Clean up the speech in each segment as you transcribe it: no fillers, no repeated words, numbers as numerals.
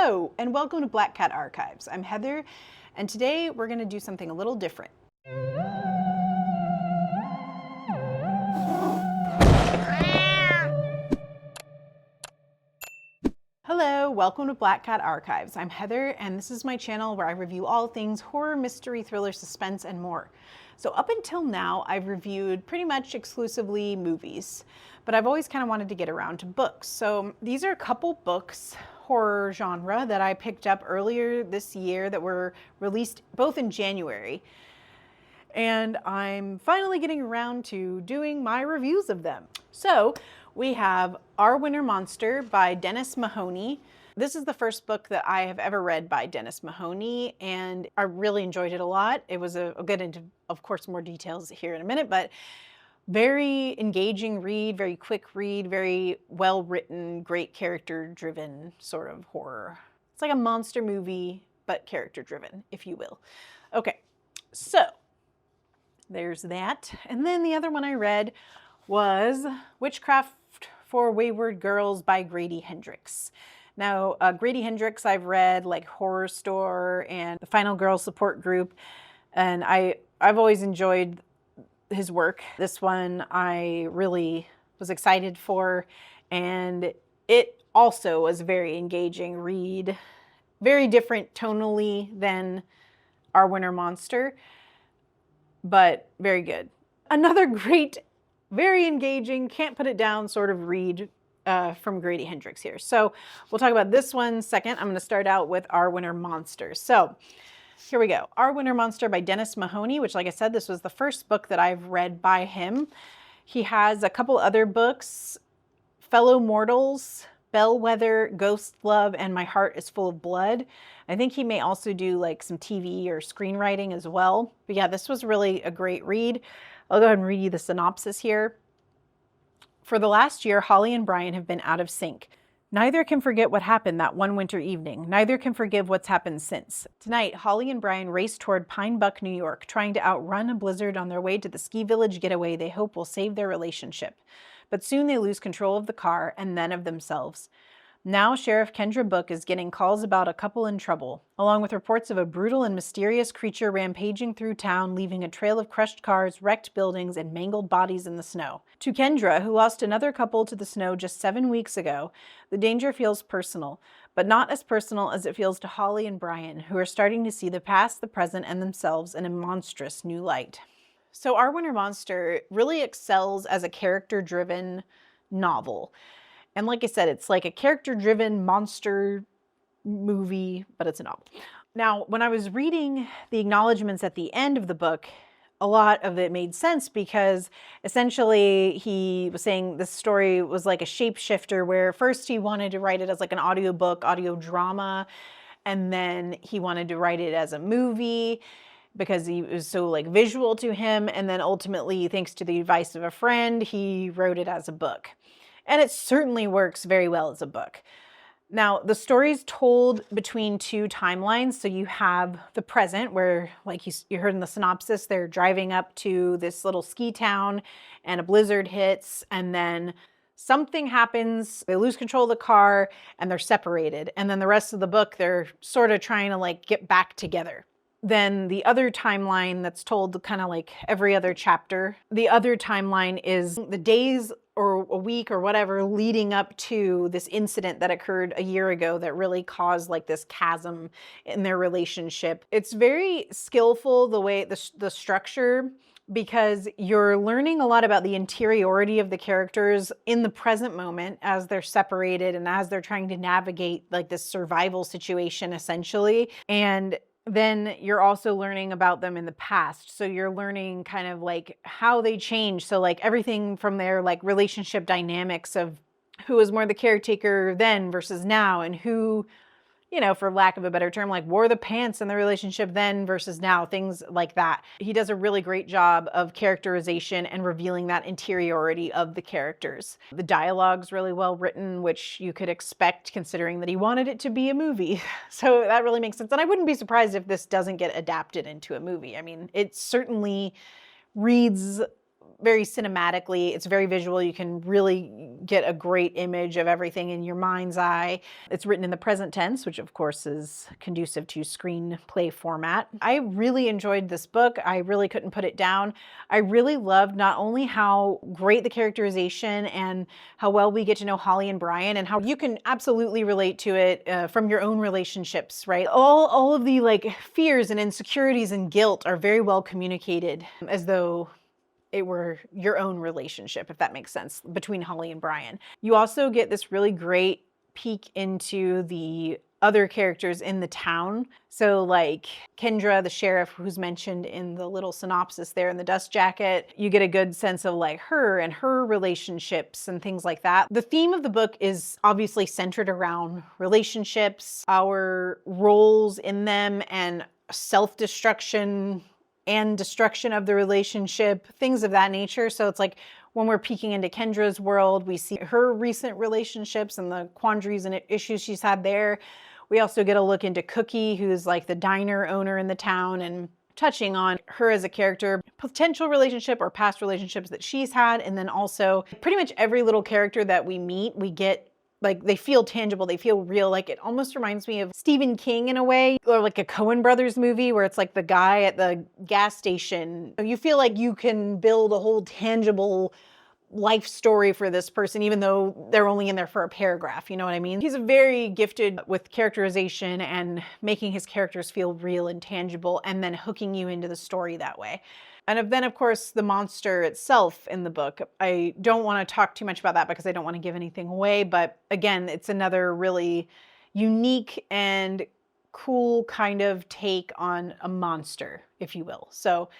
Hello, and welcome to Black Cat Archives. I'm Heather, and today we're going to do something a little different. Hello, welcome to Black Cat Archives. I'm Heather, and this is my channel where I review all things horror, mystery, thriller, suspense, and more. So up until now, I've reviewed pretty much exclusively movies, but I've always kind of wanted to get around to books. So these are a couple books, horror genre, that I picked up earlier this year that were released both in January. And I'm finally getting around to doing my reviews of them. So we have Our Winter Monster by Dennis Mahoney. This is the first book that I have ever read by Dennis Mahoney, and I really enjoyed it a lot. It was I'll get into, of course, more details here in a minute, but very engaging read, very quick read, very well written, great character driven sort of horror. It's like a monster movie, but character driven, if you will. Okay, so there's that. And then the other one I read was Witchcraft for Wayward Girls by Grady Hendrix. Now, Grady Hendrix, I've read like Horror Store and the Final Girl Support Group, and I've always enjoyed his work. This one I really was excited for, and it also was a very engaging read. Very different tonally than Our Winter Monster, but very good. Another great, very engaging, can't put it down sort of read from Grady Hendrix here. So we'll talk about this one second. I'm going to start out with Our Winter Monster. So here we go. Our Winter Monster by Dennis Mahoney, which, like I said, this was the first book that I've read by him. He has a couple other books, Fellow Mortals, Bellwether, Ghost Love, and My Heart is Full of Blood. I think he may also do like some TV or screenwriting as well. But yeah, this was really a great read. I'll go ahead and read you the synopsis here. For the last year, Holly and Brian have been out of sync. Neither can forget what happened that one winter evening. Neither can forgive what's happened since. Tonight, Holly and Brian race toward Pine Buck, New York, trying to outrun a blizzard on their way to the ski village getaway they hope will save their relationship. But soon they lose control of the car and then of themselves. Now Sheriff Kendra Book is getting calls about a couple in trouble, along with reports of a brutal and mysterious creature rampaging through town, leaving a trail of crushed cars, wrecked buildings, and mangled bodies in the snow. To Kendra, who lost another couple to the snow just 7 weeks ago, the danger feels personal, but not as personal as it feels to Holly and Brian, who are starting to see the past, the present, and themselves in a monstrous new light. So Our Winter Monster really excels as a character-driven novel. And like I said, it's like a character-driven monster movie, but it's a novel. Now, when I was reading the acknowledgments at the end of the book, a lot of it made sense because essentially he was saying this story was like a shapeshifter where first he wanted to write it as like an audiobook, audio drama, and then he wanted to write it as a movie because he was so like visual to him. And then ultimately, thanks to the advice of a friend, he wrote it as a book. And it certainly works very well as a book. Now, the story's told between two timelines. So you have the present where, like you heard in the synopsis, they're driving up to this little ski town and a blizzard hits, and then something happens, they lose control of the car, and they're separated. And then the rest of the book, they're sort of trying to like get back together. Then the other timeline that's told kind of like every other chapter, the other timeline is the days or a week or whatever leading up to this incident that occurred a year ago that really caused like this chasm in their relationship. It's very skillful the way the structure, because you're learning a lot about the interiority of the characters in the present moment as they're separated and as they're trying to navigate like this survival situation essentially. And then you're also learning about them in the past. So you're learning kind of like how they change. So like everything from their like relationship dynamics of who was more the caretaker then versus now, and who, you know, for lack of a better term, like wore the pants in the relationship then versus now, things like that. He does a really great job of characterization and revealing that interiority of the characters. The dialogue's really well written, which you could expect considering that he wanted it to be a movie. So that really makes sense. And I wouldn't be surprised if this doesn't get adapted into a movie. I mean, it certainly reads very cinematically. It's very visual. You can really get a great image of everything in your mind's eye. It's written in the present tense, which of course is conducive to screenplay format. I really enjoyed this book. I really couldn't put it down. I really loved not only how great the characterization and how well we get to know Holly and Brian, and how you can absolutely relate to it from your own relationships, right? All of the like fears and insecurities and guilt are very well communicated, as though it were your own relationship, if that makes sense, between Holly and Brian. You also get this really great peek into the other characters in the town. So like Kendra, the sheriff, who's mentioned in the little synopsis there in the dust jacket, you get a good sense of like her and her relationships and things like that. The theme of the book is obviously centered around relationships, our roles in them, and self-destruction and destruction of the relationship, things of that nature. So it's like when we're peeking into Kendra's world, we see her recent relationships and the quandaries and issues she's had there. We also get a look into Cookie, who's like the diner owner in the town, and touching on her as a character, potential relationship or past relationships that she's had. And then also pretty much every little character that we meet, we get like, they feel tangible, they feel real. Like it almost reminds me of Stephen King in a way, or like a Coen Brothers movie where it's like the guy at the gas station. You feel like you can build a whole tangible life story for this person, even though they're only in there for a paragraph, you know what I mean? He's very gifted with characterization and making his characters feel real and tangible, and then hooking you into the story that way. And then, of course, the monster itself in the book. I don't want to talk too much about that because I don't want to give anything away. But again, it's another really unique and cool kind of take on a monster, if you will. So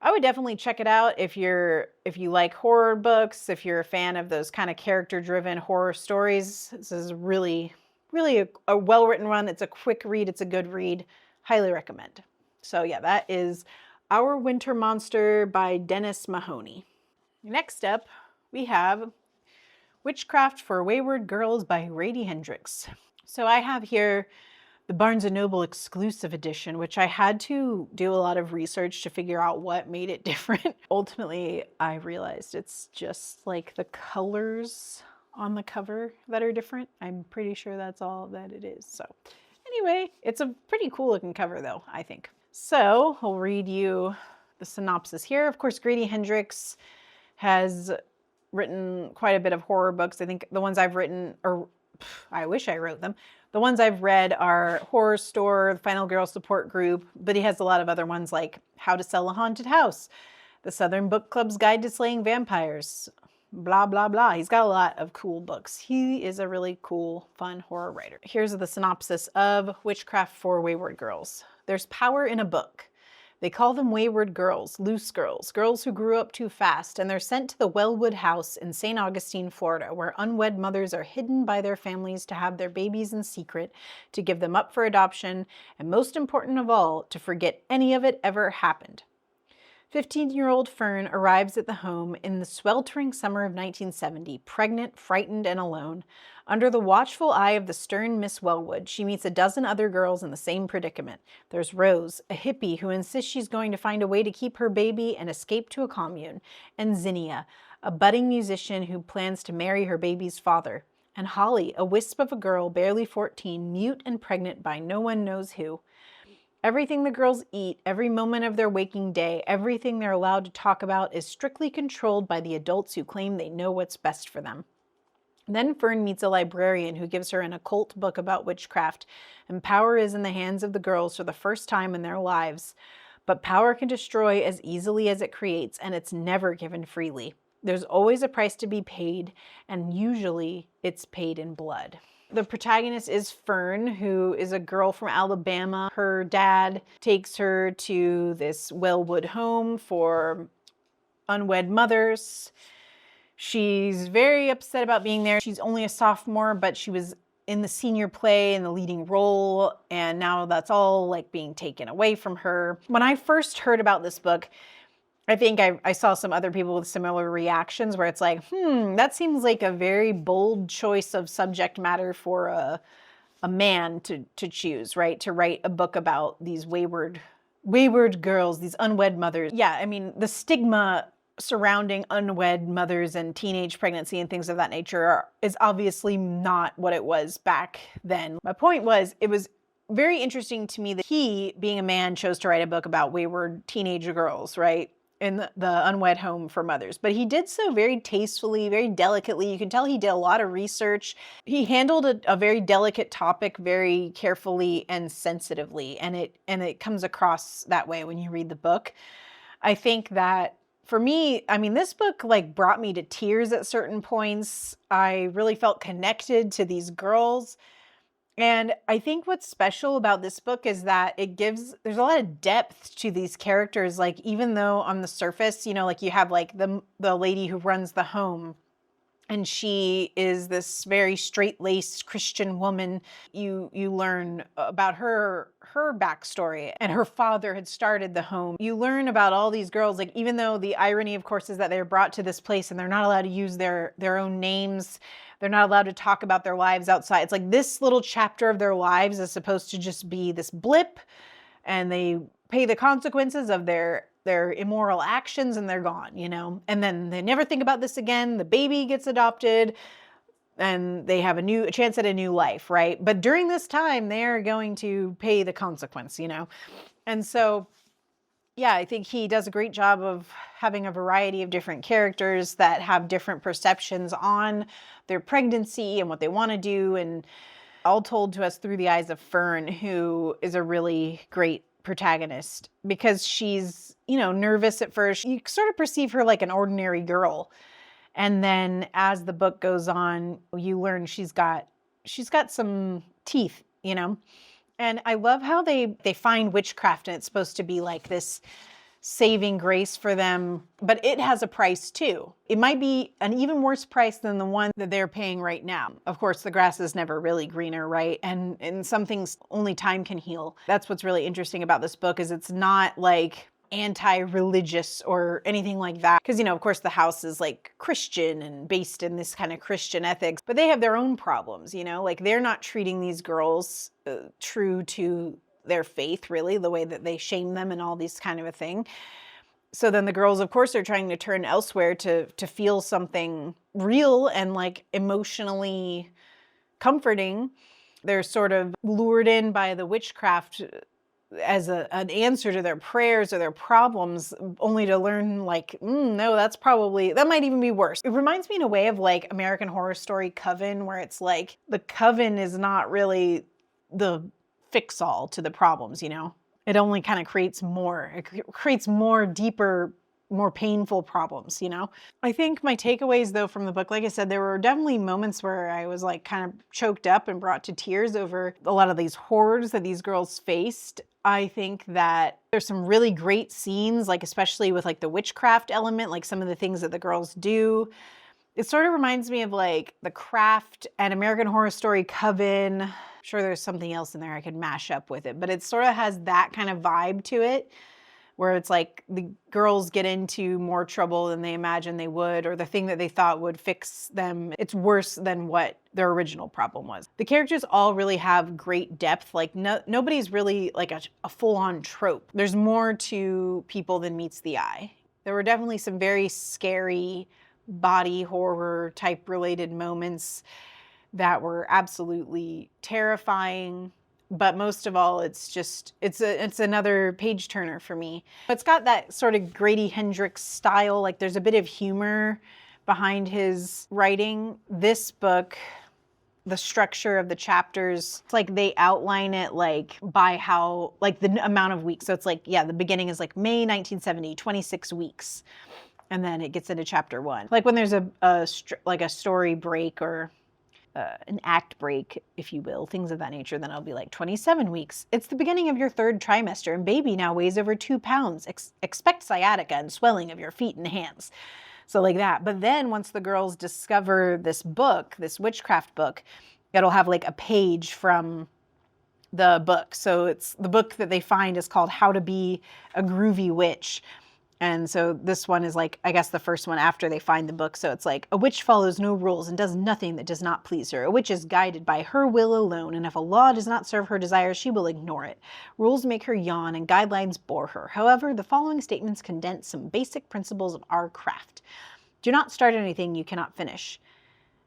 I would definitely check it out if you like horror books, if you're a fan of those kind of character-driven horror stories. This is really a well-written one. It's a quick read. It's a good read. Highly recommend. So yeah, that is Our Winter Monster by Dennis Mahoney. Next up, we have Witchcraft for Wayward Girls by Grady Hendrix. So I have here the Barnes & Noble exclusive edition, which I had to do a lot of research to figure out what made it different. Ultimately, I realized it's just like the colors on the cover that are different. I'm pretty sure that's all that it is. So anyway, it's a pretty cool looking cover though, I think. So I'll read you the synopsis here. Of course, Grady Hendrix has written quite a bit of horror books. I think the ones I've written, or I wish I wrote them. The ones I've read are Horror Store, the Final Girl Support Group, but he has a lot of other ones like How to Sell a Haunted House, The Southern Book Club's Guide to Slaying Vampires, blah, blah, blah. He's got a lot of cool books. He is a really cool, fun horror writer. Here's the synopsis of Witchcraft for Wayward Girls. There's power in a book. They call them wayward girls, loose girls, girls who grew up too fast, and they're sent to the Wellwood House in St. Augustine, Florida, where unwed mothers are hidden by their families to have their babies in secret, to give them up for adoption, and most important of all, to forget any of it ever happened. 15-year-old Fern arrives at the home in the sweltering summer of 1970, pregnant, frightened, and alone. Under the watchful eye of the stern Miss Wellwood, she meets a dozen other girls in the same predicament. There's Rose, a hippie who insists she's going to find a way to keep her baby and escape to a commune, and Zinnia, a budding musician who plans to marry her baby's father, and Holly, a wisp of a girl barely 14, mute and pregnant by no one knows who. Everything the girls eat, every moment of their waking day, everything they're allowed to talk about is strictly controlled by the adults who claim they know what's best for them. Then Fern meets a librarian who gives her an occult book about witchcraft, and power is in the hands of the girls for the first time in their lives. But power can destroy as easily as it creates, and it's never given freely. There's always a price to be paid, and usually it's paid in blood. The protagonist is Fern, who is a girl from Alabama. Her dad takes her to this Wellwood home for unwed mothers. She's very upset about being there. She's only a sophomore, but she was in the senior play in the leading role, and now that's all like being taken away from her. When I first heard about this book, I think I saw some other people with similar reactions where it's like, that seems like a very bold choice of subject matter for a man to choose, right? To write a book about these wayward girls, these unwed mothers. Yeah, I mean, the stigma surrounding unwed mothers and teenage pregnancy and things of that nature is obviously not what it was back then. My point was, it was very interesting to me that he, being a man, chose to write a book about wayward teenage girls, right? In the unwed home for mothers. But he did so very tastefully, very delicately. You can tell he did a lot of research. He handled a very delicate topic very carefully and sensitively. And it comes across that way when you read the book. I think that for me, I mean, this book like brought me to tears at certain points. I really felt connected to these girls. And I think what's special about this book is that there's a lot of depth to these characters. Like, even though on the surface, you know, like you have like the lady who runs the home, and she is this very straight-laced Christian woman. You learn about her backstory, and her father had started the home. You learn about all these girls, like, even though the irony, of course, is that they're brought to this place and they're not allowed to use their own names. They're not allowed to talk about their lives outside. It's like this little chapter of their lives is supposed to just be this blip, and they pay the consequences of their immoral actions, and they're gone, you know? And then they never think about this again. The baby gets adopted and they have a chance at a new life, right? But during this time, they're going to pay the consequence, you know? And so, yeah, I think he does a great job of having a variety of different characters that have different perceptions on their pregnancy and what they want to do, and all told to us through the eyes of Fern, who is a really great protagonist, because she's, you know, nervous at first. You sort of perceive her like an ordinary girl. And then as the book goes on, you learn she's got some teeth, you know? And I love how they find witchcraft, and it's supposed to be like this saving grace for them, but it has a price too. It might be an even worse price than the one that they're paying right now. Of course, the grass is never really greener, right? And some things only time can heal. That's what's really interesting about this book, is it's not like anti-religious or anything like that. Because, you know, of course, the house is like Christian and based in this kind of Christian ethics, but they have their own problems, you know, like they're not treating these girls true to their faith, really, the way that they shame them and all these kind of a thing. So then the girls, of course, are trying to turn elsewhere to feel something real and like emotionally comforting. They're sort of lured in by the witchcraft as an answer to their prayers or their problems, only to learn like, no, that might even be worse. It reminds me in a way of like American Horror Story Coven, where it's like the coven is not really the fix-all to the problems, you know? It only kind of creates more deeper, more painful problems, you know? I think my takeaways though from the book, like I said, there were definitely moments where I was like kind of choked up and brought to tears over a lot of these horrors that these girls faced. I think that there's some really great scenes, like especially with like the witchcraft element, like some of the things that the girls do. It sort of reminds me of like The Craft and American Horror Story Coven. I'm sure there's something else in there I could mash up with it, but it sort of has that kind of vibe to it, where it's like the girls get into more trouble than they imagined they would, or the thing that they thought would fix them, it's worse than what their original problem was. The characters all really have great depth. Like nobody's really like a full-on trope. There's more to people than meets the eye. There were definitely some very scary body horror type related moments that were absolutely terrifying. But most of all, it's another page turner for me. It's got that sort of Grady Hendrix style. Like there's a bit of humor behind his writing. This book, the structure of the chapters, it's like they outline it like by how, like the amount of weeks. So it's like, yeah, the beginning is like May 1970, 26 weeks. And then it gets into chapter 1. Like when there's a story break or an act break, if you will, things of that nature, then I'll be like 27 weeks. It's the beginning of your 3rd trimester and baby now weighs over 2 pounds. Expect sciatica and swelling of your feet and hands. So like that. But then once the girls discover this book, this witchcraft book, it'll have like a page from the book. So it's the book that they find is called How to Be a Groovy Witch. And so this one is like, I guess the first one after they find the book. So it's like, a witch follows no rules and does nothing that does not please her. A witch is guided by her will alone, and if a law does not serve her desires, she will ignore it. Rules make her yawn and guidelines bore her. However, the following statements condense some basic principles of our craft. Do not start anything you cannot finish.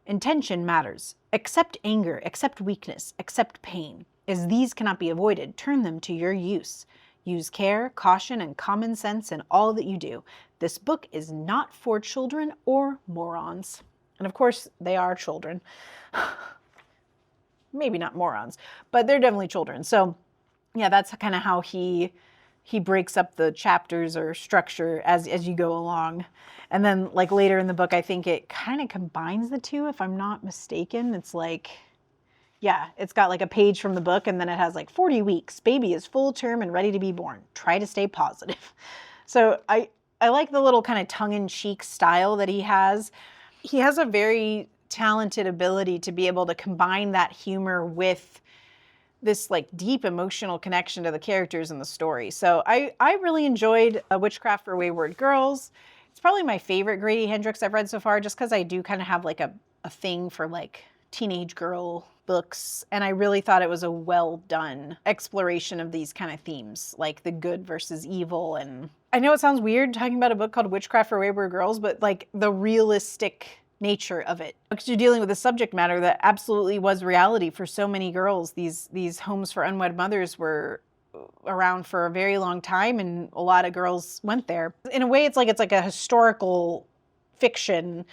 Intention matters. Accept anger, accept weakness, accept pain. As these cannot be avoided, turn them to your use. Use care, caution, and common sense in all that you do. This book is not for children or morons. And of course, they are children. Maybe not morons, but they're definitely children. So yeah, that's kind of how he breaks up the chapters or structure as you go along. And then like later in the book, I think it kind of combines the two, if I'm not mistaken. It's like, yeah, it's got like a page from the book, and then it has like 40 weeks. Baby is full term and ready to be born. Try to stay positive. So I like the little kind of tongue-in-cheek style that he has. He has a very talented ability to be able to combine that humor with this like deep emotional connection to the characters in the story. So I really enjoyed Witchcraft for Wayward Girls. It's probably my favorite Grady Hendrix I've read so far, just because I do kind of have like a thing for like teenage girl books, and I really thought it was a well done exploration of these kind of themes, like the good versus evil. And I know it sounds weird talking about a book called Witchcraft for Wayward Girls, but like the realistic nature of it, because you're dealing with a subject matter that absolutely was reality for so many girls. These homes for unwed mothers were around for a very long time, and a lot of girls went there. In a way, it's like a historical fiction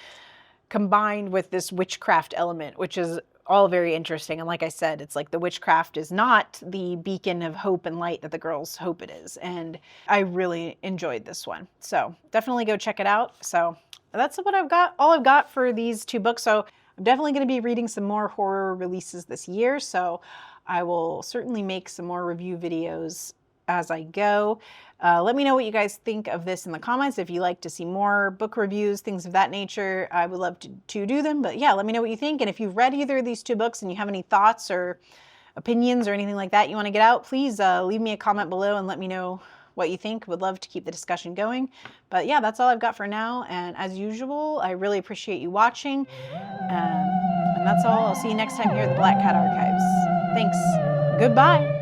combined with this witchcraft element, which is all very interesting. And like I said, it's like the witchcraft is not the beacon of hope and light that the girls hope it is. And I really enjoyed this one. So definitely go check it out. So that's what I've got, all I've got for these two books. So I'm definitely going to be reading some more horror releases this year. So I will certainly make some more review videos as I go. Let me know what you guys think of this in the comments. If you like to see more book reviews, things of that nature, I would love to do them. But yeah, let me know what you think. And if you've read either of these two books and you have any thoughts or opinions or anything like that you want to get out, please leave me a comment below and let me know what you think. Would love to keep the discussion going. But yeah, that's all I've got for now. And as usual, I really appreciate you watching. And that's all. I'll see you next time here at the Black Cat Archives. Thanks. Goodbye.